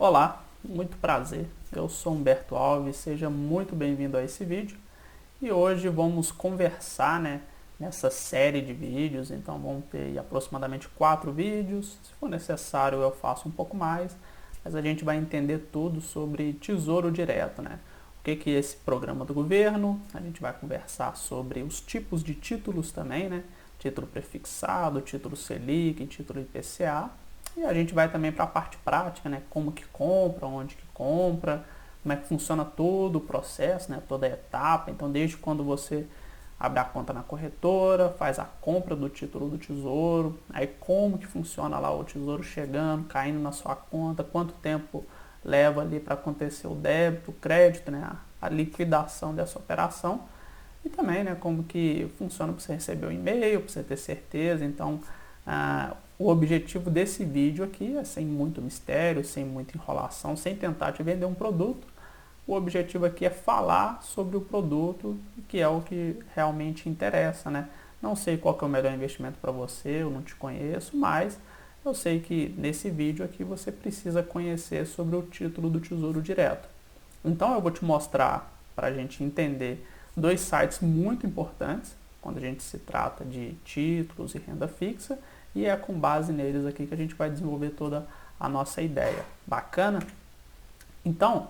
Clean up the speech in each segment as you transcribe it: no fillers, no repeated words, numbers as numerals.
Olá, muito prazer. Eu sou Humberto Alves, seja muito bem-vindo a esse vídeo. E hoje vamos conversar, nessa série de vídeos. Então vamos ter aí aproximadamente 4 vídeos. Se for necessário eu faço um pouco mais, mas a gente vai entender tudo sobre Tesouro Direto, O que é esse programa do governo? A gente vai conversar sobre os tipos de títulos também, Título prefixado, título Selic, título IPCA. E a gente vai também para a parte prática, Como que compra, onde que compra, como é que funciona todo o processo, Toda a etapa. Então, desde quando você abre a conta na corretora, faz a compra do título do Tesouro, aí como que funciona lá o Tesouro chegando, caindo na sua conta, quanto tempo leva ali para acontecer o débito, o crédito, a liquidação dessa operação. E também, como que funciona para você receber o e-mail, para você ter certeza. Então, o objetivo desse vídeo aqui é sem muito mistério, sem muita enrolação, sem tentar te vender um produto. O objetivo aqui é falar sobre o produto, que é o que realmente interessa, Não sei qual que é o melhor investimento para você, eu não te conheço, mas eu sei que nesse vídeo aqui você precisa conhecer sobre o título do Tesouro Direto. Então eu vou te mostrar, para a gente entender, 2 sites muito importantes quando a gente se trata de títulos e renda fixa, e é com base neles aqui que a gente vai desenvolver toda a nossa ideia. Bacana? Então,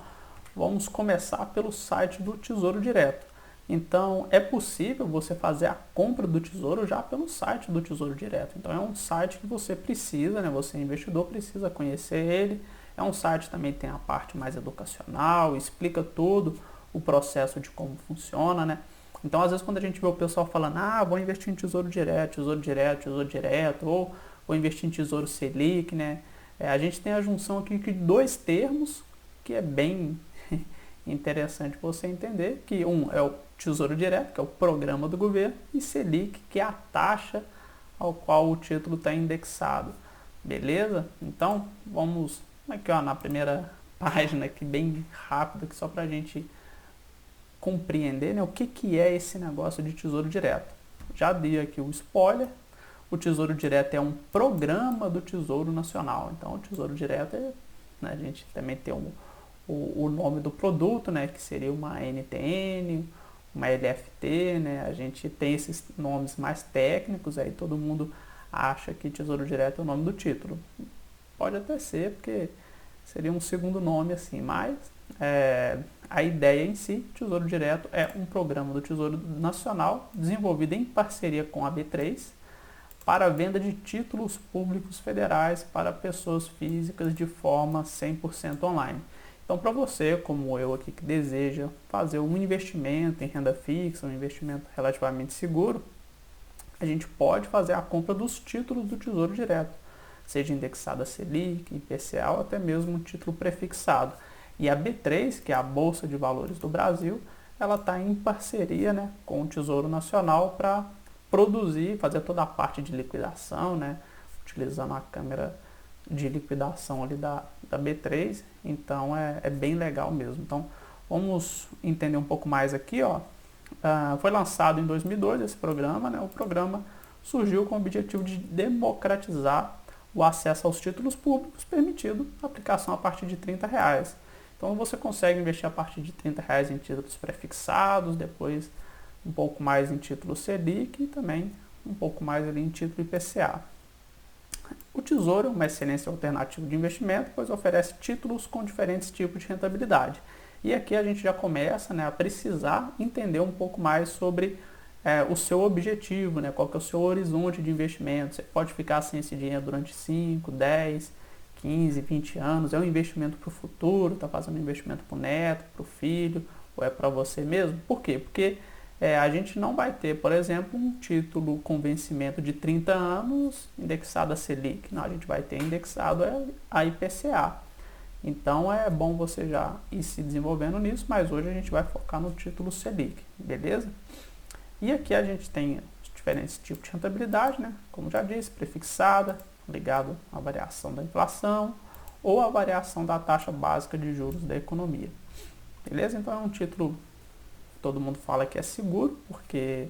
vamos começar pelo site do Tesouro Direto. Então, é possível você fazer a compra do Tesouro já pelo site do Tesouro Direto. Então, é um site que você precisa, você investidor precisa conhecer ele. É um site que também tem a parte mais educacional, explica todo o processo de como funciona, Então, às vezes, quando a gente vê o pessoal falando, vou investir em Tesouro Direto, Tesouro Direto, Tesouro Direto, ou vou investir em Tesouro Selic, a gente tem a junção aqui de 2 termos que é bem interessante você entender, que um é o Tesouro Direto, que é o programa do governo, e Selic, que é a taxa ao qual o título está indexado. Beleza? Então, vamos aqui na primeira página, aqui bem rápido, aqui, só para a gente compreender o que é esse negócio de Tesouro Direto. Já dei aqui o spoiler, o Tesouro Direto é um programa do Tesouro Nacional. Então, o Tesouro Direto a gente também tem o nome do produto, que seria uma NTN, uma LFT, A gente tem esses nomes mais técnicos, aí todo mundo acha que Tesouro Direto é o nome do título. Pode até ser, porque seria um segundo nome assim, mas a ideia em si, Tesouro Direto, é um programa do Tesouro Nacional desenvolvido em parceria com a B3 para a venda de títulos públicos federais para pessoas físicas de forma 100% online. Então, para você, como eu aqui, que deseja fazer um investimento em renda fixa, um investimento relativamente seguro, a gente pode fazer a compra dos títulos do Tesouro Direto, seja indexado a Selic, IPCA ou até mesmo um título prefixado. E a B3, que é a Bolsa de Valores do Brasil, ela está em parceria com o Tesouro Nacional para produzir, fazer toda a parte de liquidação, utilizando a câmera de liquidação ali da B3. Então é bem legal mesmo. Então vamos entender um pouco mais aqui. Foi lançado em 2002 esse programa. O programa surgiu com o objetivo de democratizar o acesso aos títulos públicos, permitindo a aplicação a partir de R$30. Então você consegue investir a partir de R$30 em títulos prefixados, depois um pouco mais em título Selic e também um pouco mais ali em título IPCA. O Tesouro é uma excelente alternativa de investimento, pois oferece títulos com diferentes tipos de rentabilidade. E aqui a gente já começa a precisar entender um pouco mais sobre o seu objetivo, qual que é o seu horizonte de investimento. Você pode ficar sem esse dinheiro durante 5, 10, 15, 20 anos. É um investimento para o futuro, está fazendo um investimento para o neto, para o filho, ou é para você mesmo? Por quê? Porque a gente não vai ter, por exemplo, um título com vencimento de 30 anos indexado a Selic. Não, a gente vai ter indexado a IPCA. Então é bom você já ir se desenvolvendo nisso, mas hoje a gente vai focar no título Selic, beleza? E aqui a gente tem os diferentes tipos de rentabilidade, Como já disse, prefixada, ligado à variação da inflação ou à variação da taxa básica de juros da economia. Beleza? Então é um título, todo mundo fala que é seguro, porque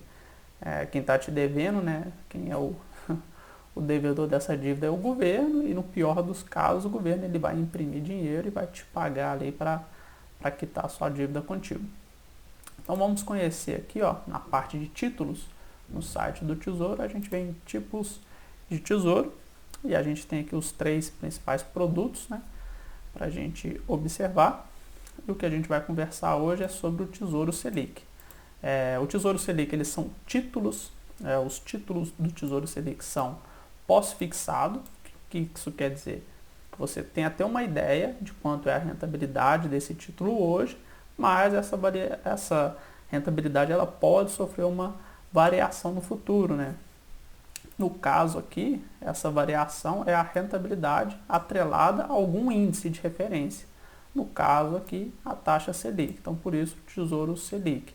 quem está te devendo, quem é o devedor dessa dívida é o governo e no pior dos casos o governo ele vai imprimir dinheiro e vai te pagar ali para quitar a sua dívida contigo. Então vamos conhecer aqui, ó, na parte de títulos, no site do Tesouro, a gente vem em tipos de tesouro e a gente tem aqui os 3 principais produtos, né, para a gente observar. E o que a gente vai conversar hoje é sobre o Tesouro Selic. O Tesouro Selic, eles são títulos, os títulos do Tesouro Selic são pós-fixado. O que isso quer dizer? Você tem até uma ideia de quanto é a rentabilidade desse título hoje, mas essa rentabilidade ela pode sofrer uma variação no futuro, né? No caso aqui, essa variação é a rentabilidade atrelada a algum índice de referência. No caso aqui, a taxa Selic. Então, por isso, o Tesouro Selic.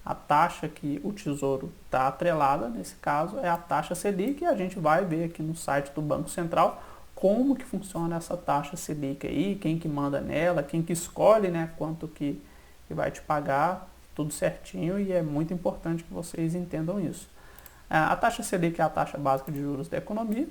A taxa que o Tesouro está atrelada, nesse caso, é a taxa Selic, e a gente vai ver aqui no site do Banco Central como que funciona essa taxa Selic aí, quem que manda nela, quem que escolhe, né, quanto que vai te pagar, tudo certinho, e é muito importante que vocês entendam isso. A taxa Selic é a taxa básica de juros da economia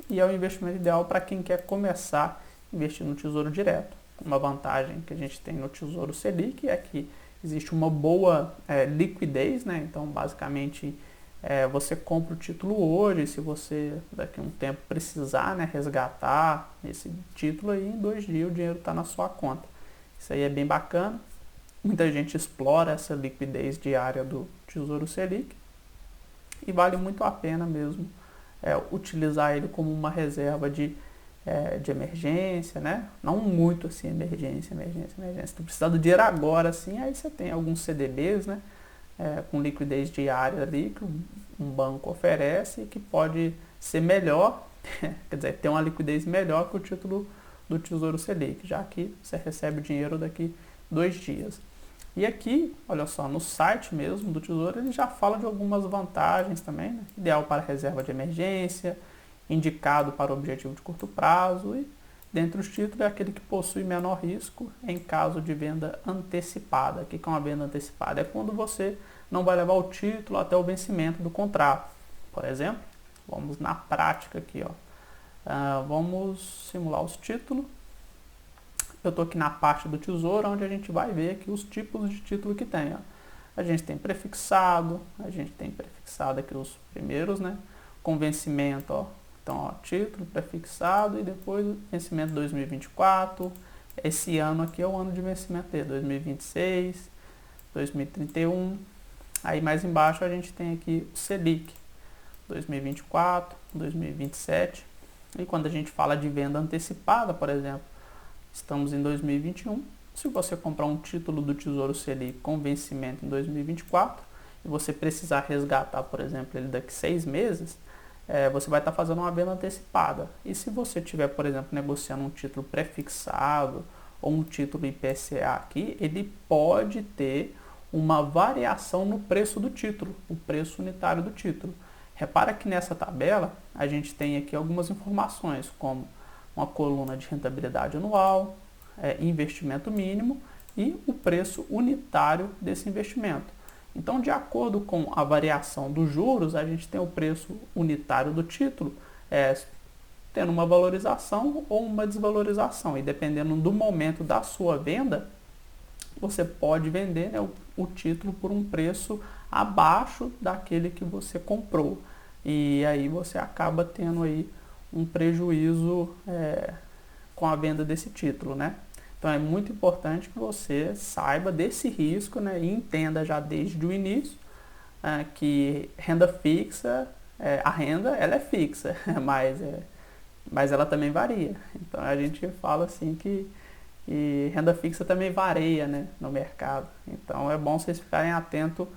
e é o investimento ideal para quem quer começar a investir no Tesouro Direto. Uma vantagem que a gente tem no Tesouro Selic é que existe uma boa liquidez, né? Então, basicamente, você compra o título hoje, se você daqui a um tempo precisar, né, resgatar esse título, aí em 2 dias o dinheiro está na sua conta. Isso aí é bem bacana. Muita gente explora essa liquidez diária do Tesouro Selic e vale muito a pena mesmo utilizar ele como uma reserva de emergência, né? Não muito assim, emergência. Se tu precisar do dinheiro agora, assim, aí você tem alguns CDBs, né? Com liquidez diária ali, que um banco oferece, que pode ser melhor, quer dizer, ter uma liquidez melhor que o título do Tesouro Selic, já que você recebe o dinheiro daqui 2 dias. E aqui, olha só, no site mesmo do Tesouro, ele já fala de algumas vantagens também, né? Ideal para reserva de emergência, indicado para o objetivo de curto prazo e, dentre os títulos, é aquele que possui menor risco em caso de venda antecipada. O que é uma venda antecipada? É quando você não vai levar o título até o vencimento do contrato. Por exemplo, vamos na prática aqui, ó. Vamos simular os títulos. Eu estou aqui na parte do Tesouro, onde a gente vai ver aqui os tipos de título que tem. Ó. A gente tem prefixado, aqui os primeiros, né? Com vencimento, ó. Então, ó, título, prefixado e depois vencimento 2024. Esse ano aqui é o ano de vencimento dele, 2026, 2031. Aí mais embaixo a gente tem aqui o Selic, 2024, 2027. E quando a gente fala de venda antecipada, por exemplo, estamos em 2021. Se você comprar um título do Tesouro Selic com vencimento em 2024 e você precisar resgatar, por exemplo, ele daqui 6 meses, você vai estar fazendo uma venda antecipada. E se você estiver, por exemplo, negociando um título prefixado ou um título IPCA aqui, ele pode ter uma variação no preço do título, o preço unitário do título. Repara que nessa tabela a gente tem aqui algumas informações, como uma coluna de rentabilidade anual, investimento mínimo e o preço unitário desse investimento. Então, de acordo com a variação dos juros, a gente tem o preço unitário do título tendo uma valorização ou uma desvalorização. E dependendo do momento da sua venda, você pode vender, né, o título por um preço abaixo daquele que você comprou. E aí você acaba tendo aí um prejuízo com a venda desse título, né? Então é muito importante que você saiba desse risco, né, e entenda já desde o início que renda fixa, a renda ela é fixa, mas ela também varia. Então a gente fala assim que renda fixa também varia, né, no mercado. Então é bom vocês ficarem atentos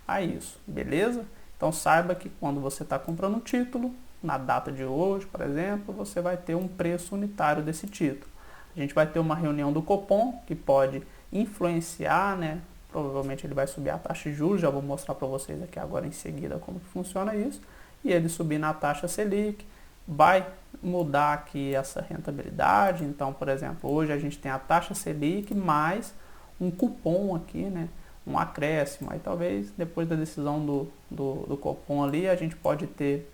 a isso, beleza? Então saiba que quando você está comprando um título, na data de hoje, por exemplo, você vai ter um preço unitário desse título. A gente vai ter uma reunião do Copom, que pode influenciar, né? Provavelmente ele vai subir a taxa de juros, já vou mostrar para vocês aqui agora em seguida como que funciona isso. E ele subir na taxa Selic, vai mudar aqui essa rentabilidade. Então, por exemplo, hoje a gente tem a taxa Selic mais um cupom aqui, né? Um acréscimo. Aí talvez depois da decisão do Copom ali, a gente pode ter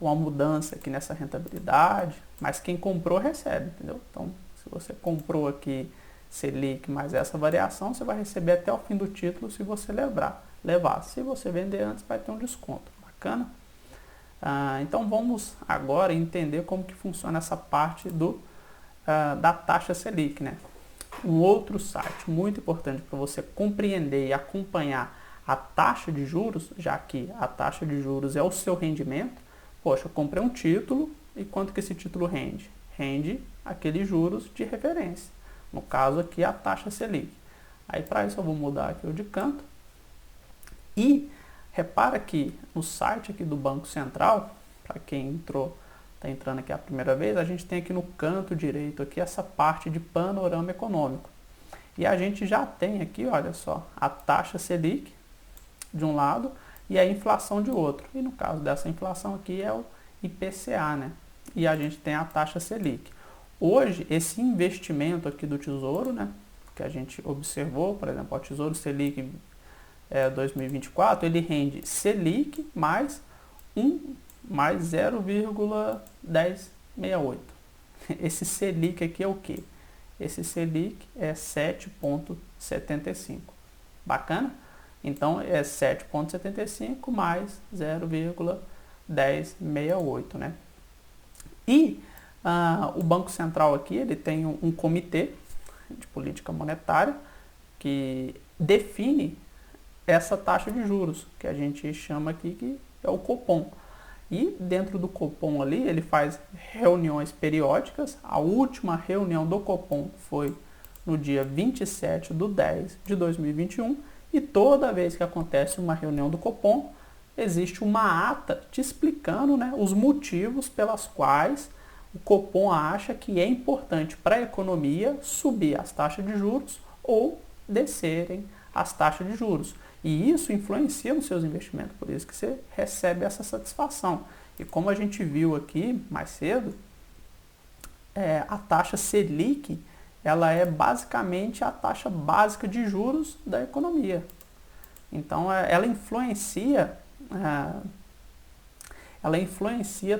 uma mudança aqui nessa rentabilidade, mas quem comprou recebe, entendeu? Então, se você comprou aqui Selic mais essa variação, você vai receber até o fim do título se você levar. Se você vender antes, vai ter um desconto. Bacana? Então vamos agora entender como que funciona essa parte da taxa Selic, né? Um outro site muito importante para você compreender e acompanhar a taxa de juros, já que a taxa de juros é o seu rendimento. Poxa, eu comprei um título e quanto que esse título rende? Rende aqueles juros de referência. No caso aqui, a taxa Selic. Aí para isso eu vou mudar aqui o de canto. E repara que no site aqui do Banco Central, para quem está entrando aqui a primeira vez, a gente tem aqui no canto direito aqui essa parte de panorama econômico. E a gente já tem aqui, olha só, a taxa Selic de um lado e a inflação de outro. E no caso dessa inflação aqui é o IPCA, né? E a gente tem a taxa Selic. Hoje, esse investimento aqui do Tesouro, né, que a gente observou, por exemplo, o Tesouro Selic 2024, ele rende Selic mais 0,1068. Esse Selic aqui é o quê? Esse Selic é 7,75. Bacana? Então, é 7,75 mais 0,1068, né? E o Banco Central aqui, ele tem um comitê de política monetária que define essa taxa de juros, que a gente chama aqui que é o Copom. E dentro do Copom ali, ele faz reuniões periódicas. A última reunião do Copom foi no dia 27/10/2021. E toda vez que acontece uma reunião do Copom, existe uma ata te explicando, né, os motivos pelas quais o Copom acha que é importante para a economia subir as taxas de juros ou descerem as taxas de juros. E isso influencia nos seus investimentos, por isso que você recebe essa satisfação. E como a gente viu aqui mais cedo, a taxa Selic, ela é basicamente a taxa básica de juros da economia. Então, ela influencia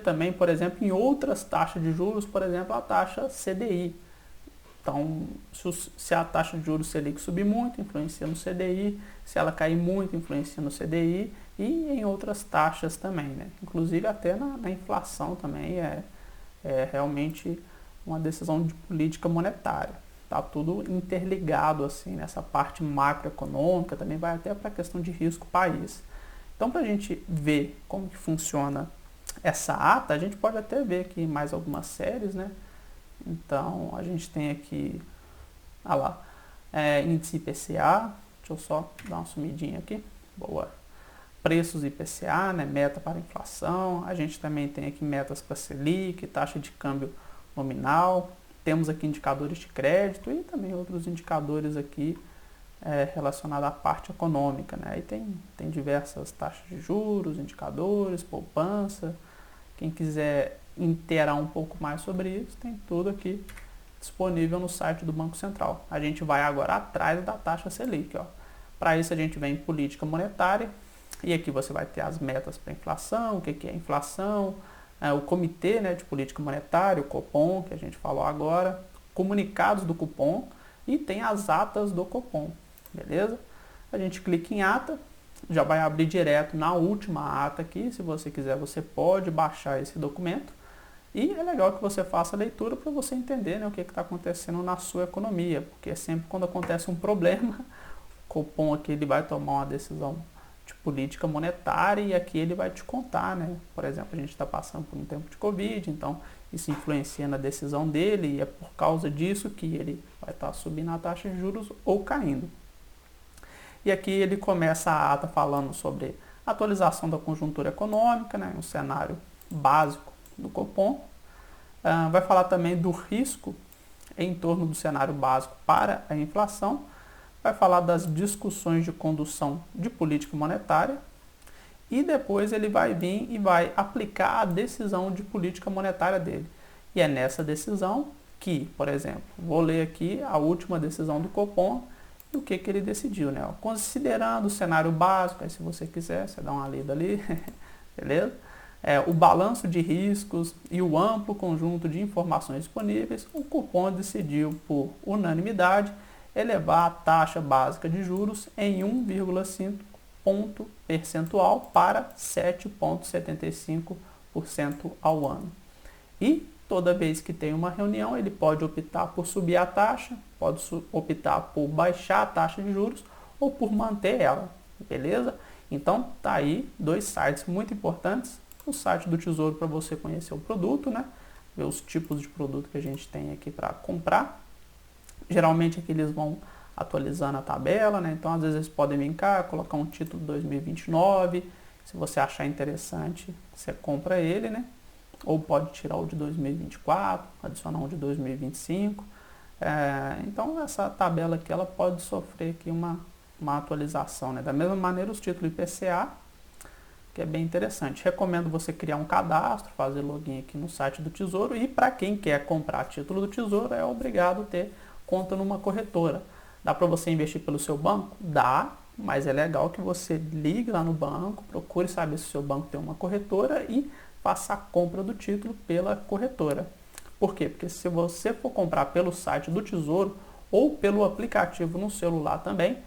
também, por exemplo, em outras taxas de juros, por exemplo, a taxa CDI. Então, se a taxa de juros Selic subir muito, influencia no CDI. Se ela cair muito, influencia no CDI e em outras taxas também, né? Inclusive até na inflação também é realmente uma decisão de política monetária. Tá tudo interligado assim nessa parte macroeconômica, também vai até para a questão de risco país. Então, para a gente ver como que funciona essa ata, a gente pode até ver aqui mais algumas séries, né? Então, a gente tem aqui, índice IPCA, deixa eu só dar uma sumidinha aqui, boa. Preços IPCA, né, meta para inflação, a gente também tem aqui metas para Selic, taxa de câmbio nominal, temos aqui indicadores de crédito e também outros indicadores aqui relacionados à parte econômica, né, aí tem diversas taxas de juros, indicadores, poupança, quem quiser inteirar um pouco mais sobre isso, tem tudo aqui disponível no site do Banco Central. A gente vai agora atrás da taxa Selic. Para isso a gente vem em política monetária e aqui você vai ter as metas para inflação, o que é inflação, o comitê, né, de política monetária, o Copom, que a gente falou agora, comunicados do Copom e tem as atas do Copom, beleza? A gente clica em ata, já vai abrir direto na última ata aqui. Se você quiser, você pode baixar esse documento. E é legal que você faça a leitura para você entender, né, o que está acontecendo na sua economia. Porque sempre quando acontece um problema, o Copom aqui ele vai tomar uma decisão de política monetária e aqui ele vai te contar, né? Por exemplo, a gente está passando por um tempo de Covid, então isso influencia na decisão dele e é por causa disso que ele vai estar subindo a taxa de juros ou caindo. E aqui ele começa a ata falando sobre a atualização da conjuntura econômica, né, um cenário básico do Copom. Vai falar também do risco em torno do cenário básico para a inflação. Vai falar das discussões de condução de política monetária. E depois ele vai vir e vai aplicar a decisão de política monetária dele. E é nessa decisão que, por exemplo, vou ler aqui a última decisão do Copom e o que ele decidiu, né? Considerando o cenário básico, aí se você quiser, você dá uma lida ali, beleza? o balanço de riscos e o amplo conjunto de informações disponíveis, o Copom decidiu, por unanimidade, elevar a taxa básica de juros em 1,5 ponto percentual para 7,75% ao ano. E toda vez que tem uma reunião, ele pode optar por subir a taxa, pode optar por baixar a taxa de juros ou por manter ela, beleza? Então, tá aí dois sites muito importantes. O site do Tesouro para você conhecer o produto, né? Ver os tipos de produto que a gente tem aqui para comprar. Geralmente aqui eles vão atualizando a tabela, né? Então, às vezes eles podem vir cá, colocar um título 2029. Se você achar interessante, você compra ele, né? Ou pode tirar o de 2024, adicionar um de 2025. Então, essa tabela aqui, ela pode sofrer aqui uma atualização, né? Da mesma maneira, os títulos IPCA, que é bem interessante. Recomendo você criar um cadastro, fazer login aqui no site do Tesouro, e para quem quer comprar título do Tesouro, é obrigado a ter conta numa corretora. Dá para você investir pelo seu banco? Dá, mas é legal que você ligue lá no banco, procure saber se o seu banco tem uma corretora e faça a compra do título pela corretora. Por quê? Porque se você for comprar pelo site do Tesouro ou pelo aplicativo no celular também,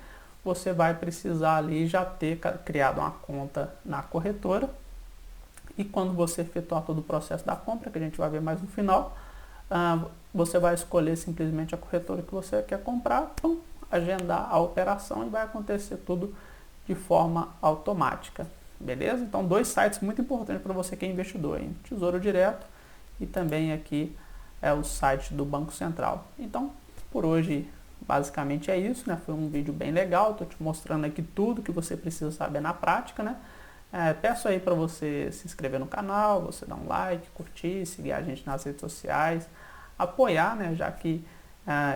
você vai precisar ali já ter criado uma conta na corretora, e quando você efetuar todo o processo da compra, que a gente vai ver mais no final, você vai escolher simplesmente a corretora que você quer comprar, agendar a operação e vai acontecer tudo de forma automática, beleza? Então, dois sites muito importantes para você que é investidor, hein? Tesouro Direto e também aqui o site do Banco Central. Então, por hoje basicamente é isso, né? Foi um vídeo bem legal, estou te mostrando aqui tudo que você precisa saber na prática, né? Peço aí para você se inscrever no canal, você dar um like, curtir, seguir a gente nas redes sociais, apoiar, né? Já que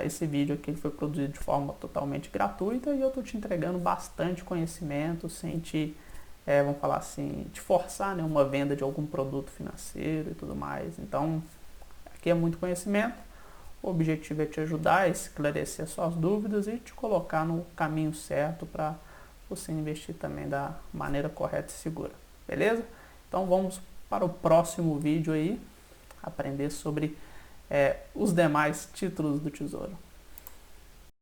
esse vídeo aqui foi produzido de forma totalmente gratuita e eu estou te entregando bastante conhecimento sem te, vamos falar assim, te forçar, né? Uma venda de algum produto financeiro e tudo mais. Então, aqui é muito conhecimento. O objetivo é te ajudar a esclarecer suas dúvidas e te colocar no caminho certo para você investir também da maneira correta e segura, beleza? Então vamos para o próximo vídeo aí, aprender sobre os demais títulos do Tesouro.